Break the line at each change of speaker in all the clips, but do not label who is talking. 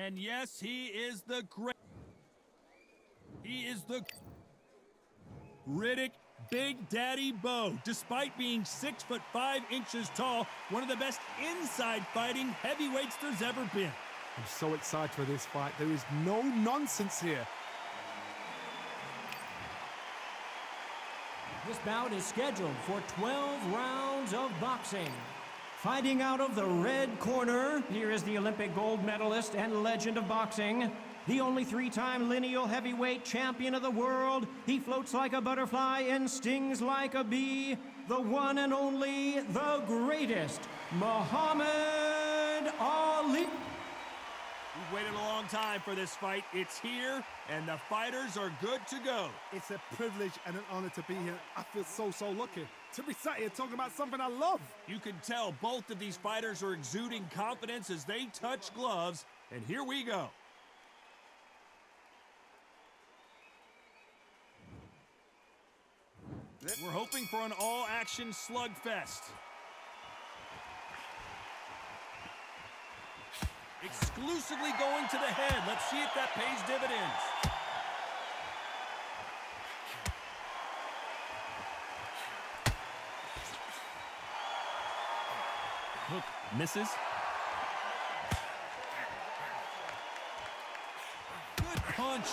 And yes, he is the great. He is the Riddick, Big Daddy Bowe. Despite being 6'5" tall, one of the best inside fighting heavyweights there's ever been.
I'm so excited for this fight. There is no nonsense here.
This bout is scheduled for 12 rounds of boxing. Fighting out of the red corner, here is the Olympic gold medalist and legend of boxing, the only three-time lineal heavyweight champion of the world. He floats like a butterfly and stings like a bee. The one and only, the greatest, Muhammad Ali.
We've waited a long time for this fight. It's here, and the fighters are good to go.
It's a privilege and an honor to be here. I feel so lucky to be sat here talking about something I love.
You can tell both of these fighters are exuding confidence as they touch gloves, and here we go. We're hoping for an all-action slugfest. Exclusively going to the head. Let's see if that pays dividends. Hook misses. Good punch.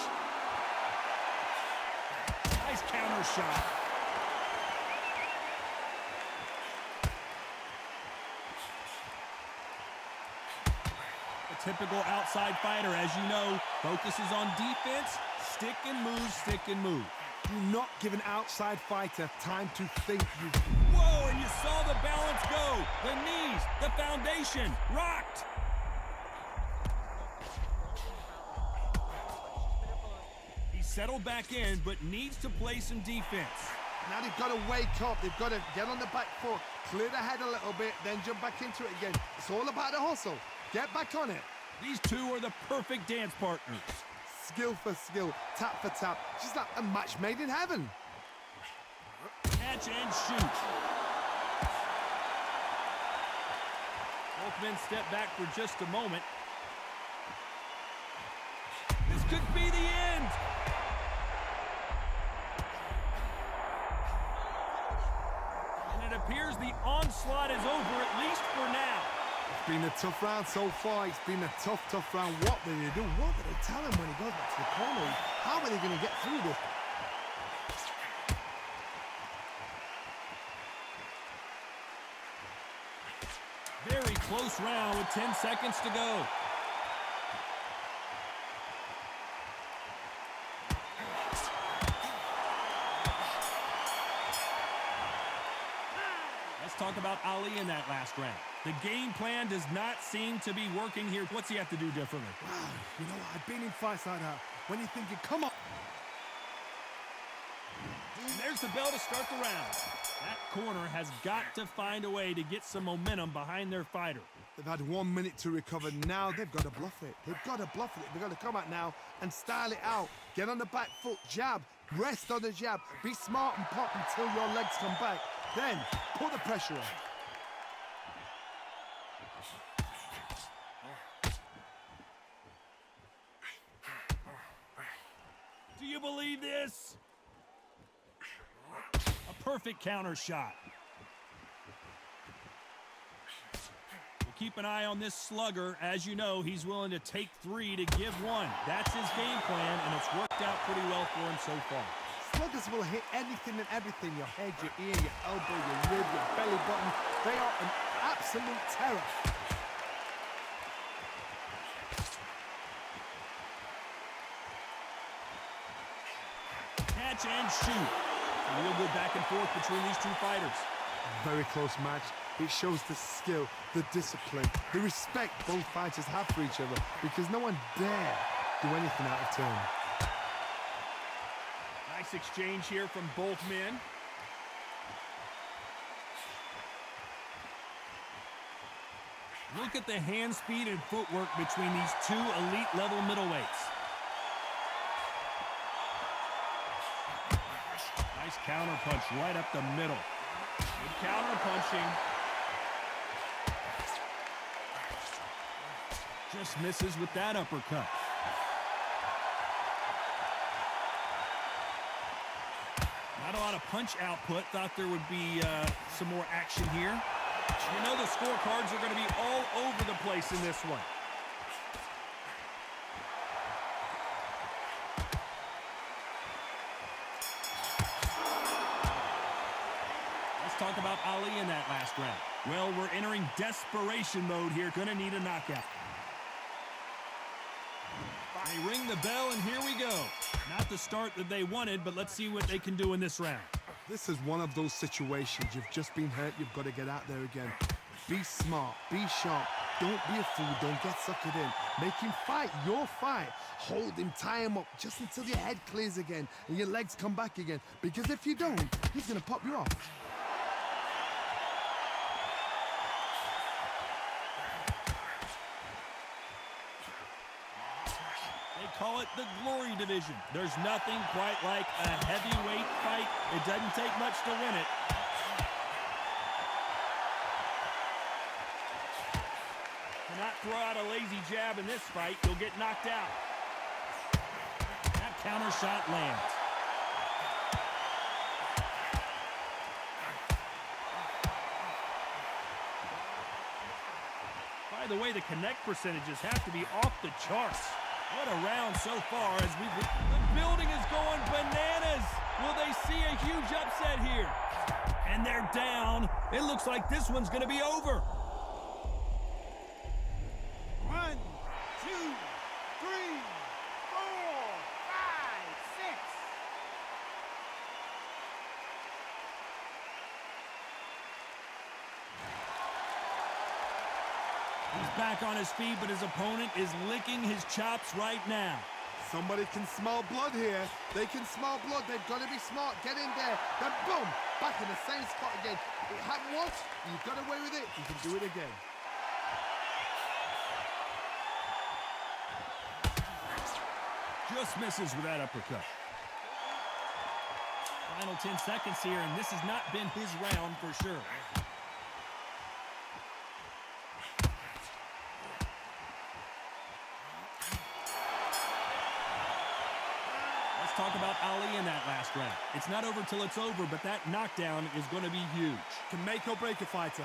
Nice counter shot. Typical outside fighter, as you know, focuses on defense, stick and move, stick and move.
Do not give an outside fighter time to think.
Whoa, and you saw the balance go. The knees, the foundation, rocked. He settled back in, but needs to play some defense.
Now they've got to wake up. They've got to get on the back foot, clear the head a little bit, then jump back into it again. It's all about the hustle. Get back on it.
These two are the perfect dance partners.
Skill for skill, tap for tap. Just like a match made in heaven.
Catch and shoot. Both men step back for just a moment. This could be the end. And it appears the onslaught is over, at least for now.
It's been a tough round so far. It's been a tough round. What do they do? What do they tell him when he goes back to the corner? How are they going to get through this?
Very close round with 10 seconds to go. Let's talk about Ali in that last round. The game plan does not seem to be working here. What's he have to do differently?
Wow, you know, I've been in fights like that. When you're thinking, come on.
And there's the bell to start the round. That corner has got to find a way to get some momentum behind their fighter.
They've had 1 minute to recover. Now they've got to bluff it. They've got to bluff it. They've got to come out now and style it out. Get on the back foot, jab, rest on the jab. Be smart and pop until your legs come back. Then put the pressure on.
Do you believe this? A perfect counter shot. We'll keep an eye on this slugger. As you know, he's willing to take 3 to give 1. That's his game plan, and it's worked out pretty well for him so far.
Sluggers will hit anything and everything. Your head, your ear, your elbow, your rib, your belly button. They are an absolute terror.
Catch and shoot. A real good back and forth between these two fighters.
Very close match. It shows the skill, the discipline, the respect both fighters have for each other, because no one dare do anything out of turn.
Nice exchange here from both men. Look at the hand speed and footwork between these two elite-level middleweights. Nice counter punch right up the middle. Good counter punching. Just misses with that uppercut. Not a lot of punch output. Thought there would be some more action here. You know the scorecards are going to be all over the place in this one. Let's talk about Ali in that last round. Well, we're entering desperation mode here. Going to need a knockout. They ring the bell, and here we go. Not the start that they wanted, but let's see what they can do in this round.
This is one of those situations. You've just been hurt. You've got to get out there again. Be smart. Be sharp. Don't be a fool. Don't get suckered in. Make him fight your fight. Hold him. Tie him up just until your head clears again and your legs come back again. Because if you don't, he's going to pop you off.
Call it the glory division. There's nothing quite like a heavyweight fight. It doesn't take much to win it. Cannot throw out a lazy jab in this fight. You'll get knocked out. That counter shot lands. By the way, the connect percentages have to be off the charts. What a round so far as the building is going bananas. Will they see a huge upset here? And they're down. It looks like this one's going to be over.
1, 2, 3, 4, 5, 6.
He's back on his feet, but his opponent is licking his chops right now.
Somebody can smell blood here. They can smell blood. They've got to be smart. Get in there. Then boom, back in the same spot again. It happened once. You got away with it. You can do it again.
Just misses with that uppercut. Final 10 seconds here, and this has not been his round for sure. Talk about Ali in that last round. It's not over till it's over, but that knockdown is going to be huge.
Can make or break a fighter.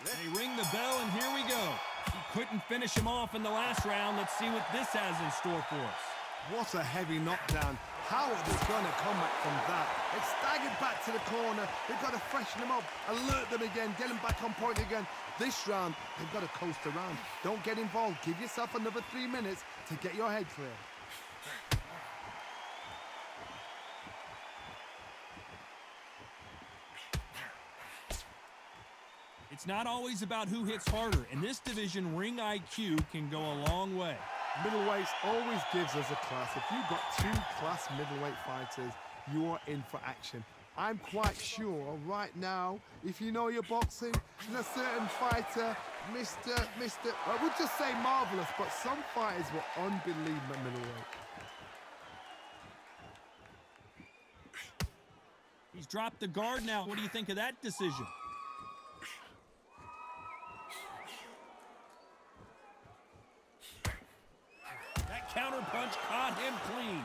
They ring the bell, and here we go. He couldn't finish him off in the last round. Let's see what this has in store for us.
What a heavy knockdown. How are they going to come back from that? It's staggered back to the corner. They've got to freshen them up, alert them again, get them back on point again. This round, they've got to coast around. Don't get involved. Give yourself another 3 minutes to get your head clear.
It's not always about who hits harder. In this division, ring IQ can go a long way.
Middleweights always gives us a class. If you've got 2 class middleweight fighters, you are in for action. I'm quite sure right now, if you know your boxing, there's a certain fighter, Mr. I would just say marvelous, but some fighters were unbelievable at middleweight.
He's dropped the guard now. What do you think of that decision? Counter punch caught him clean.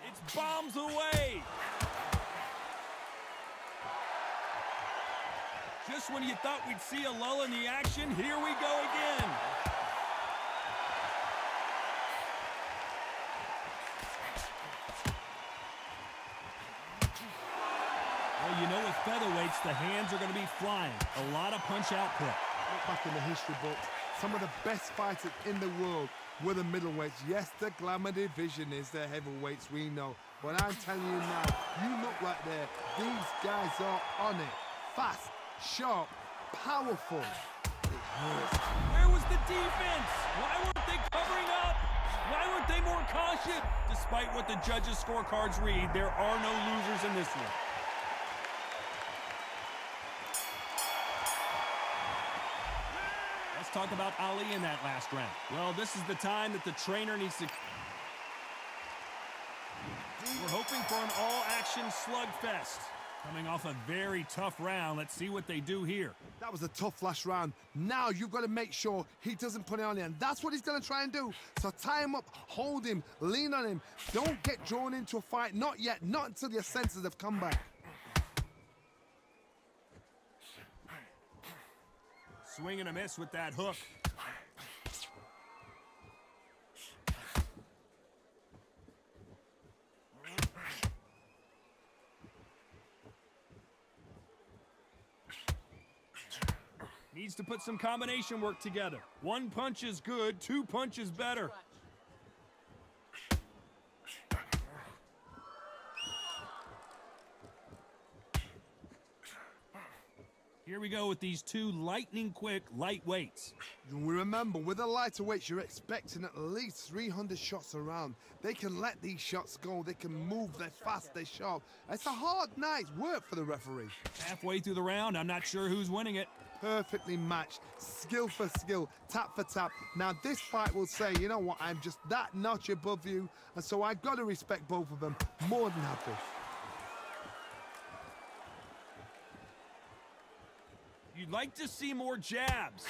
It's bombs away. Just when you thought we'd see a lull in the action, here we go again. Well, you know with featherweights, the hands are going to be flying. A lot of punch output.
Look back in the history books. Some of the best fighters in the world were the middleweights. Yes, the glamour division is the heavyweights, we know. But I'm telling you now, you look right there. These guys are on it. Fast, sharp, powerful. It hurts.
Where was the defense? Why weren't they covering up? Why weren't they more cautious? Despite what the judges' scorecards read, there are no losers in this one. talk about Ali in that last round. Well, this is the time that the trainer needs to... We're hoping for an all-action slugfest. Coming off a very tough round, let's see what they do here.
That was a tough last round. Now you've got to make sure he doesn't put it on you, and that's what he's going to try and do. So tie him up, hold him, lean on him. Don't get drawn into a fight, not yet, not until your senses have come back.
Swing and a miss with that hook. Needs to put some combination work together. One punch is good, two punches better. Here we go with these two lightning-quick lightweights.
We remember, with the lighterweights, you're expecting at least 300 shots around. They can let these shots go. They can move. They're fast. They're sharp. It's a hard night's work for the referee.
Halfway through the round, I'm not sure who's winning it.
Perfectly matched, skill for skill, tap for tap. Now this fight will say, you know what, I'm just that notch above you, and so I've got to respect both of them. More than happy.
You'd like to see more jabs.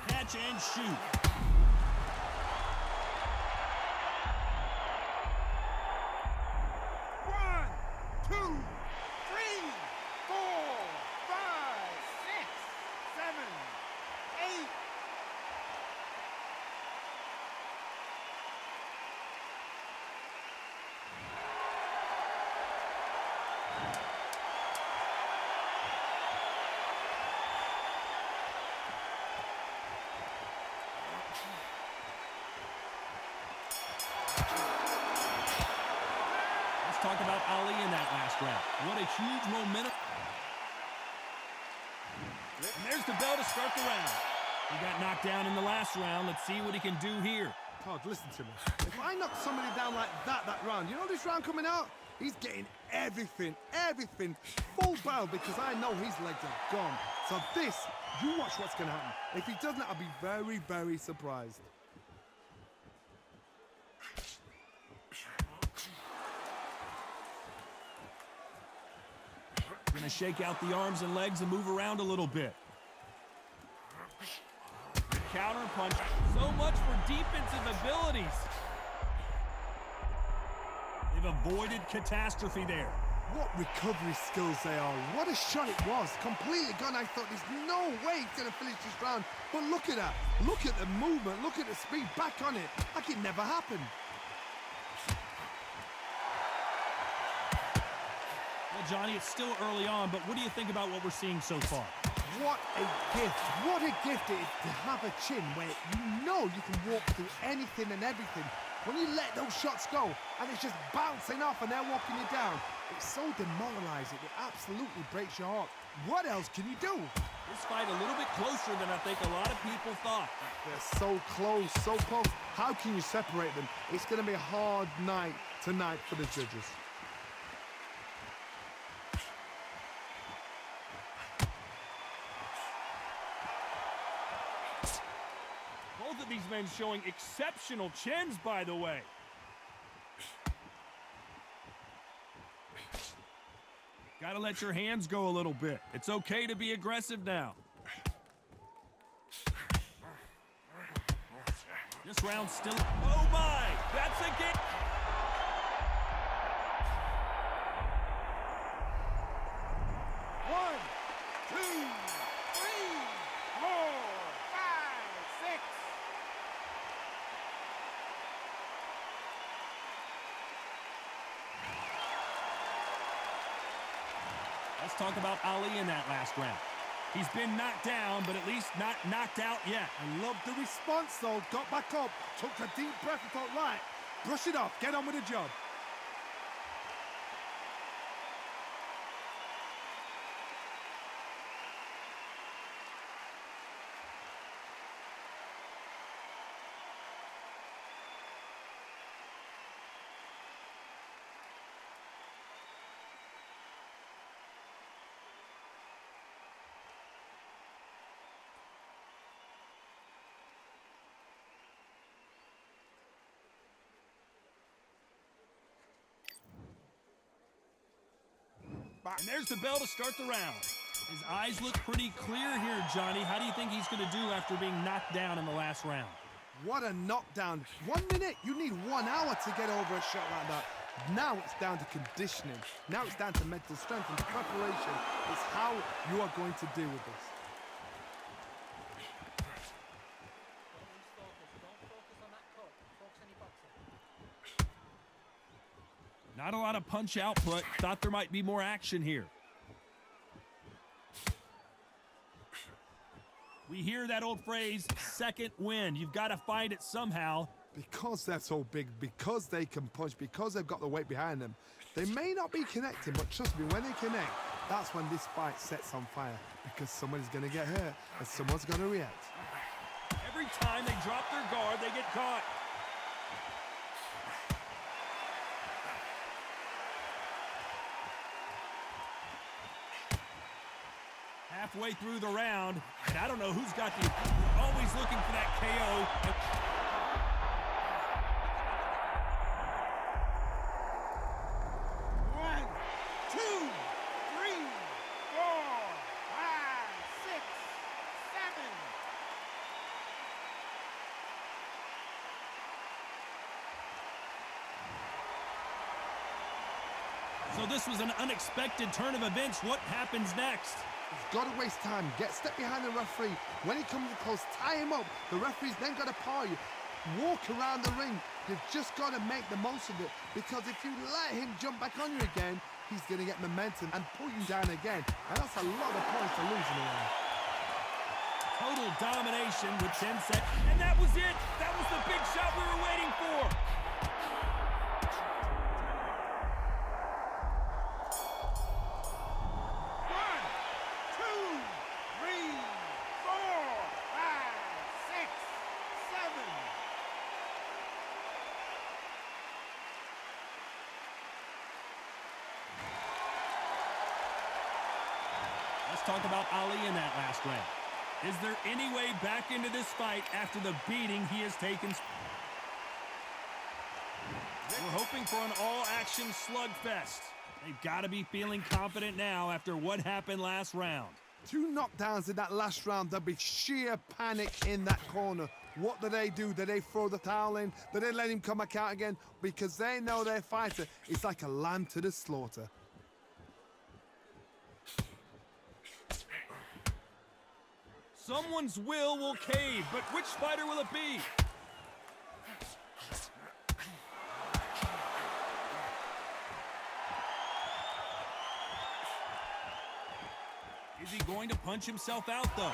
Catch and shoot.
One, two, three, 4, 5, 6, 7, 8.
Talk about Ali in that last round. What a huge momentum. And there's the bell to start the round. He got knocked down in the last round. Let's see what he can do here.
Todd, listen to me. If I knock somebody down like that round, you know this round coming out? He's getting everything, full barrel, because I know his legs are gone. So this, you watch what's going to happen. If he doesn't, I'll be very, very surprised.
Gonna shake out the arms and legs and move around a little bit. Counter punch. So much for defensive abilities. They've avoided catastrophe there.
What recovery skills they are. What a shot it was. Completely gone. I thought there's no way he's going to finish this round. But look at that. Look at the movement. Look at the speed. Back on it. Like it never happened.
Well, Johnny, it's still early on, but what do you think about what we're seeing so far?
What a gift. What a gift it is to have a chin where you know you can walk through anything and everything. When you let those shots go and it's just bouncing off and they're walking you down, it's so demoralizing. It absolutely breaks your heart. What else can you do?
This fight a little bit closer than I think a lot of people thought.
They're so close, so close. How can you separate them? It's going to be a hard night tonight for the judges.
Both of these men showing exceptional chins, by the way. Gotta let your hands go a little bit. It's okay to be aggressive now. This round's still... Oh my! That's a game!
One, two, three, 4, 5, 6.
Let's talk about Ali in that last round. He's been knocked down, but at least not knocked out yet.
I love the response, though. Got back up, took a deep breath and thought, right, brush it off, get on with the job.
And there's the bell to start the round. His eyes look pretty clear here, Johnny. How do you think he's going to do after being knocked down in the last round?
What a knockdown. 1 minute, you need 1 hour to get over a shot like that. Now it's down to conditioning. Now it's down to mental strength and preparation. It's how you are going to deal with this.
Not a lot of punch output. Thought there might be more action here. We hear that old phrase, second wind. You've got to find it somehow.
Because they're so big, because they can punch, because they've got the weight behind them, they may not be connecting, but trust me, when they connect, that's when this fight sets on fire. Because somebody's going to get hurt and someone's going to react.
Every time they drop their guard, they get caught. Halfway through the round, and I don't know who's got the... Always looking for that KO.
One, two, three, four, five, six, seven.
So this was an unexpected turn of events. What happens next?
He's got to waste time. Step behind the referee. When he comes close, tie him up. The referee's then got to paw you. Walk around the ring. You've just got to make the most of it. Because if you let him jump back on you again, he's going to get momentum and pull you down again. And that's a lot of points to lose in a round.
Total domination with 10 seconds. And that was it. That was the big shot we were waiting for. Let's talk about Ali in that last round. Is there any way back into this fight after the beating he has taken? We're hoping for an all-action slugfest. They've got to be feeling confident now after what happened last round.
2 knockdowns in that last round. There'll be sheer panic in that corner. What do? Do they throw the towel in? Do they let him come back out again? Because they know their fighter is like a lamb to the slaughter.
Someone's will cave, but which fighter will it be? Is he going to punch himself out, though?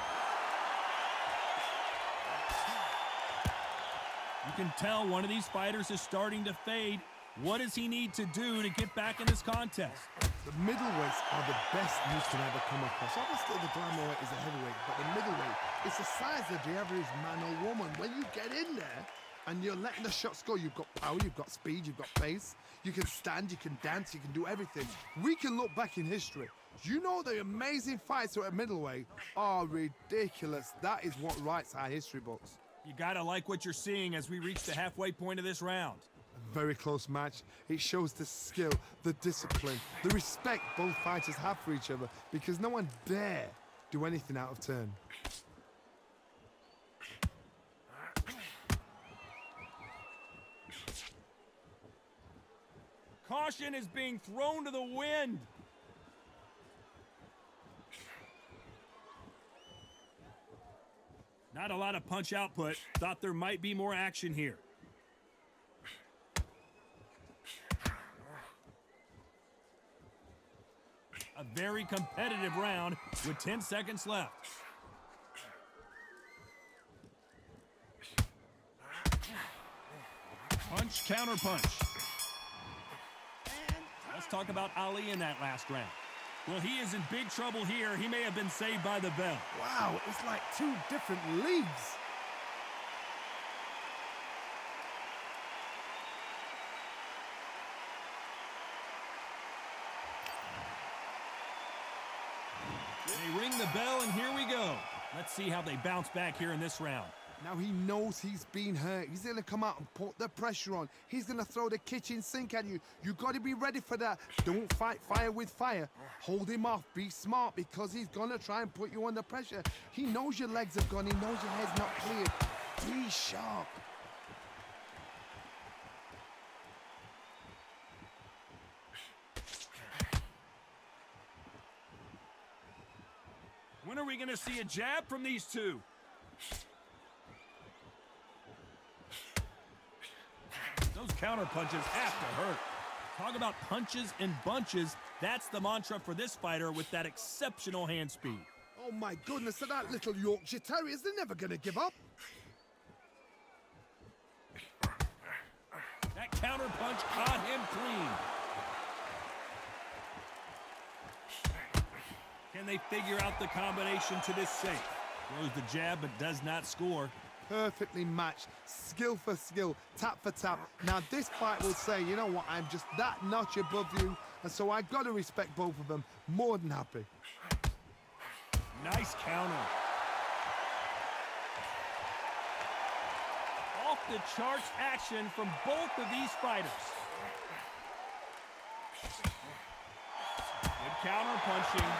You can tell one of these fighters is starting to fade. What does he need to do to get back in this contest?
The middleweights are the best you can ever come across. Obviously, the glamour is a heavyweight, but the middleweight, it's the size of the average man or woman. When you get in there and you're letting the shots go, you've got power, you've got speed, you've got pace. You can stand, you can dance, you can do everything. We can look back in history. You know the amazing fights at middleweight are ridiculous. That is what writes our history books.
You gotta like what you're seeing as we reach the halfway point of this round.
A very close match. It shows the skill, the discipline, the respect both fighters have for each other, because no one dare do anything out of turn.
Caution is being thrown to the wind. Not a lot of punch output. Thought there might be more action here. A very competitive round with 10 seconds left. Punch, counter punch. Let's talk about Ali in that last round. Well, he is in big trouble here. He may have been saved by the bell.
Wow, it's like 2 different leagues.
They ring the bell, and here we go. Let's see how they bounce back here in this round.
Now he knows he's been hurt. He's going to come out and put the pressure on. He's going to throw the kitchen sink at you. You got to be ready for that. Don't fight fire with fire. Hold him off. Be smart because he's going to try and put you under pressure. He knows your legs have gone. He knows your head's not cleared. Be sharp.
When are we going to see a jab from these two? Those counter punches have to hurt. Talk about punches and bunches. That's the mantra for this fighter with that exceptional hand speed.
Oh my goodness, so that little Yorkshire Terriers, they're never going to give up.
That counter punch caught him clean. Can they figure out the combination to this safe? Throws the jab but does not score.
Perfectly matched, skill for skill, tap for tap. Now this fight will say, you know what, I'm just that notch above you, and so I've got to respect both of them. More than happy.
Nice counter. Off the charts action from both of these fighters. Good counter punching.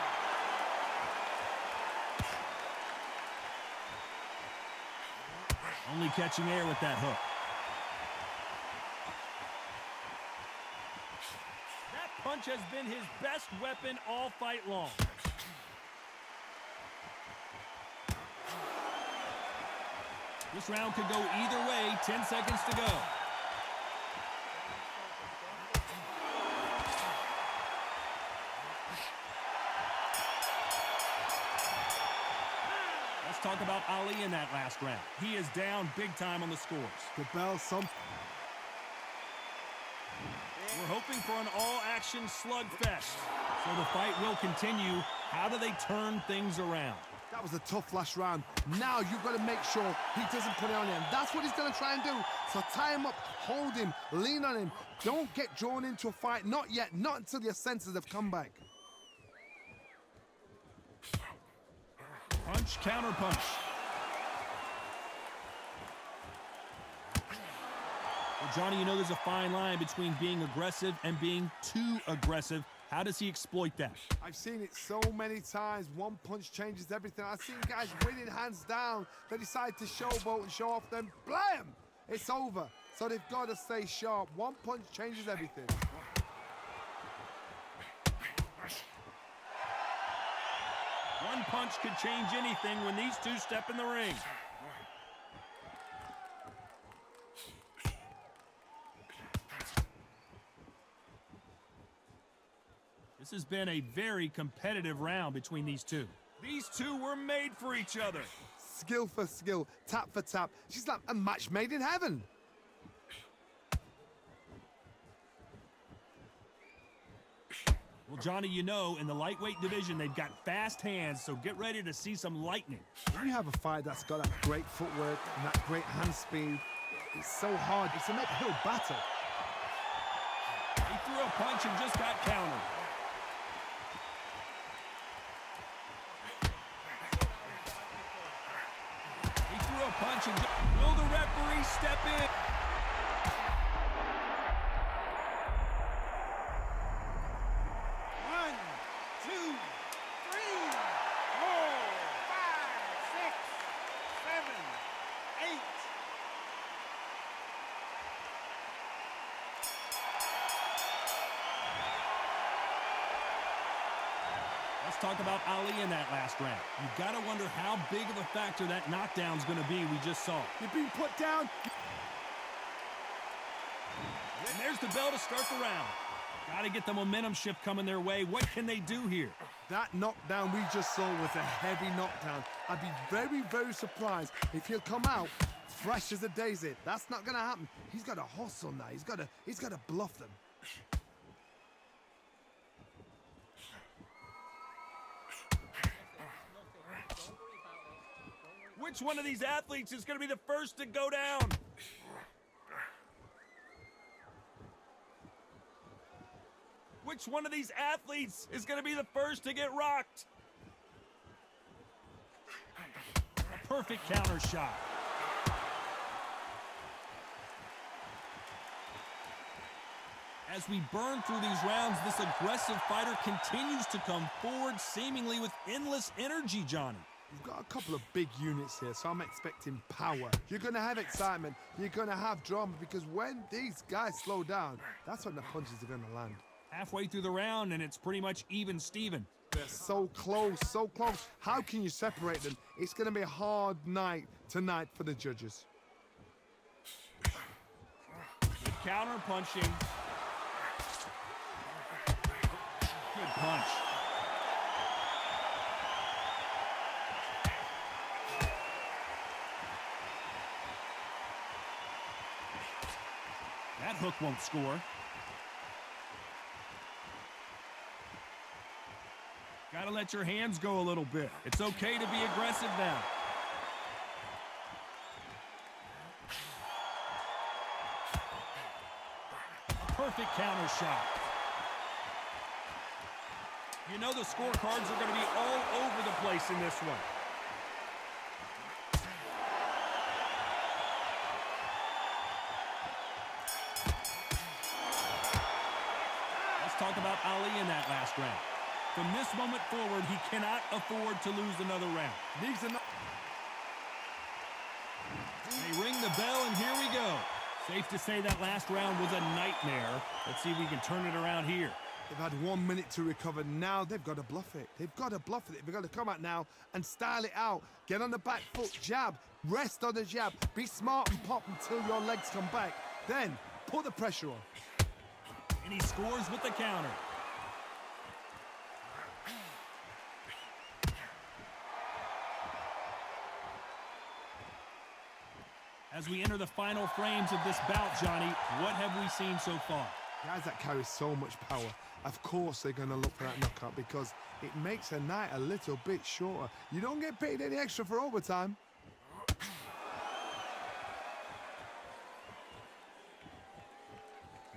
Only catching air with that hook. That punch has been his best weapon all fight long. This round could go either way. 10 seconds to go. Talk about Ali in that last round. He is down big time on the scores.
The bell, some...
We're hoping for an all-action slugfest. So the fight will continue. How do they turn things around?
That was a tough last round. Now you've got to make sure he doesn't put it on him. That's what he's going to try and do. So tie him up, hold him, lean on him. Don't get drawn into a fight. Not yet. Not until your senses have come back.
Punch, counter punch. Well, Johnny, you know there's a fine line between being aggressive and being too aggressive. How does he exploit that?
I've seen it so many times. One punch changes everything. I've seen guys winning hands down. They decide to showboat and show off, then blam! It's over. So they've got to stay sharp. One punch changes everything.
One punch could change anything when these two step in the ring. This has been a very competitive round between these two. These two were made for each other.
Skill for skill, tap for tap. She's like a match made in heaven.
Well, Johnny, you know, in the lightweight division, they've got fast hands, so get ready to see some lightning.
When you have a fight that's got that great footwork and that great hand speed, it's so hard. It's an uphill battle.
He threw a punch and just got countered. He threw a punch and will the referee step in? Talk about Ali in that last round. You've got to wonder how big of a factor that knockdown's going to be we just saw.
You're being put down.
And there's the bell to start the round. Got to get the momentum shift coming their way. What can they do here?
That knockdown we just saw was a heavy knockdown. I'd be very, very surprised if he'll come out fresh as a daisy. That's not going to happen. He's got to hustle now. He's got to bluff them.
Which one of these athletes is going to be the first to go down? Which one of these athletes is going to be the first to get rocked? A perfect counter shot. As we burn through these rounds, this aggressive fighter continues to come forward, seemingly with endless energy, Johnny.
You've got a couple of big units here, so I'm expecting power. You're going to have excitement. You're going to have drama, because when these guys slow down, that's when the punches are going to land.
Halfway through the round, and it's pretty much even Steven.
They're so close, so close. How can you separate them? It's going to be a hard night tonight for the judges.
Good counter punching. Good punch. That hook won't score. Gotta let your hands go a little bit. It's okay to be aggressive now. A perfect counter shot. You know the scorecards are going to be all over the place in this one. Let's talk about Ali in that last round. From this moment forward, he cannot afford to lose another round. They ring the bell, and here we go. Safe to say that last round was a nightmare. Let's see if we can turn it around here.
They've had 1 minute to recover. Now they've got to bluff it. They've got to bluff it. They've got to come out now and style it out. Get on the back foot, jab, rest on the jab. Be smart and pop until your legs come back. Then put the pressure on.
And he scores with the counter. As we enter the final frames of this bout, Johnny, what have we seen so far?
Guys that carry so much power, of course they're going to look for that knockout, because it makes a night a little bit shorter. You don't get paid any extra for overtime.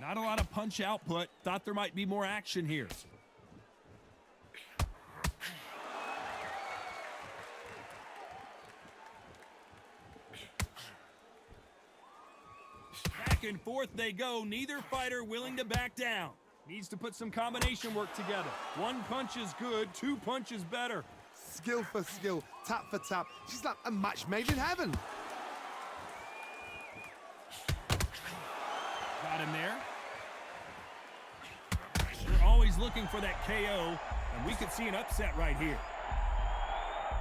Not a lot of punch output. Thought there might be more action here. Back and forth they go. Neither fighter willing to back down. Needs to put some combination work together. One punch is good, two punches better.
Skill for skill, tap for tap. She's like a match made in heaven.
Got him there. They're always looking for that KO, and we could see an upset right here.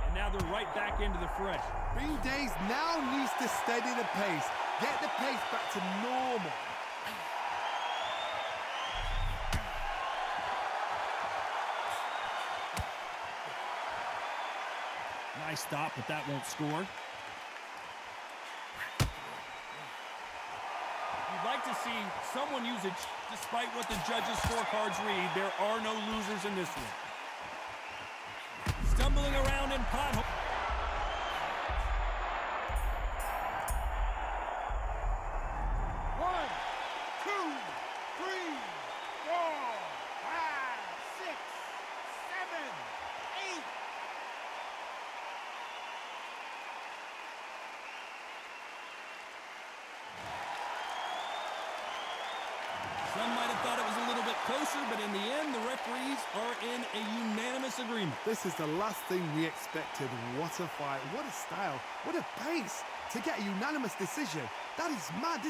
And now they're right back into the fray.
Bing Days now needs to steady the pace. Get the pace back to normal.
Nice stop, but that won't score. You'd like to see someone use it. Despite what the judges' scorecards read, there are no losers in this one. Stumbling around in pothole. Some might have thought it was a little bit closer, but in the end, the referees are in a unanimous agreement.
This is the last thing we expected. What a fight, what a style, what a pace to get a unanimous decision. That is mad.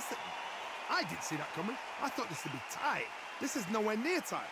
I didn't see that coming. I thought this would be tight. This is nowhere near tight.